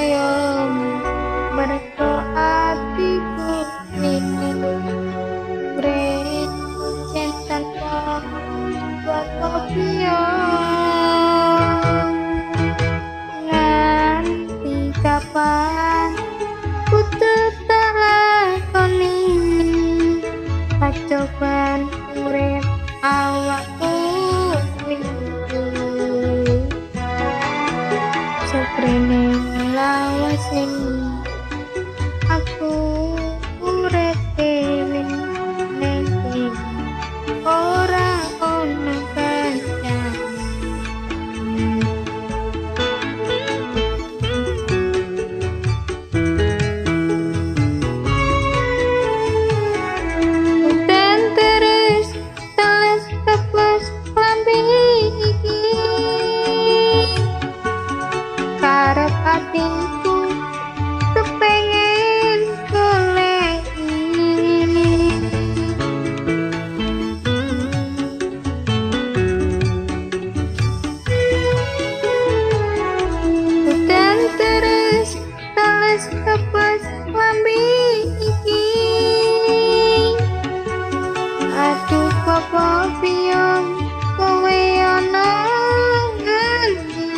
kayamu mergo atiku ini brencen tanpa kopiyo nganti kapan ku tetap lakoni pacobaan urip awakku windu seprene lawasin aku urip dewe ning ora ono kancane udan terus teles kepes klambi iki karep atinku kepengen goleki udan terus teles kepes klambi iki aduh apa piye kowe ana ngendi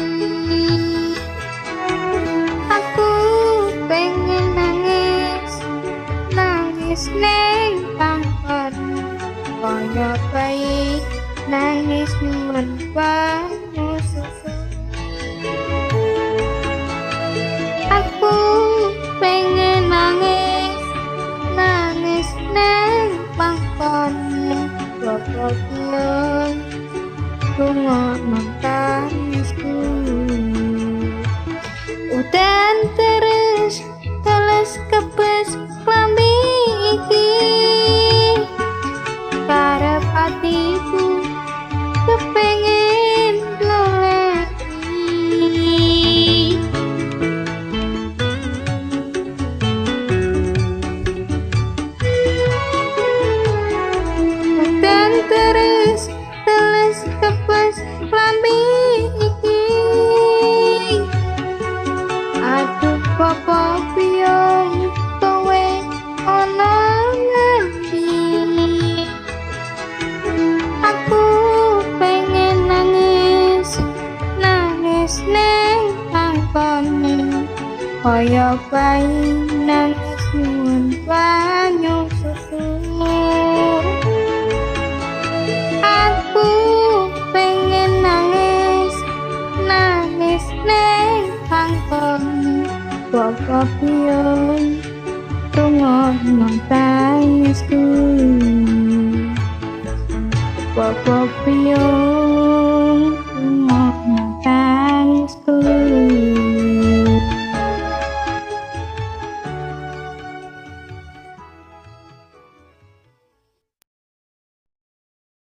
aku pengen nangis nangis ning pangkat kaya bayi nangis nyuwun banyu susu aku pengen nangis nangis ning pangkat bapak bilang bunga mantanku udan terus teles kepes klambi iki karep atiku kepengen goleki udan terus teles kepes klambi iki aduh apa piye kowe ana ngendi aku pengen nangis nangis ning pangkone kaya bayi nangis nyuwun banyu susu aku pengen nangis nangis ning pangkone bapak piye rungokno tangisku bapak piye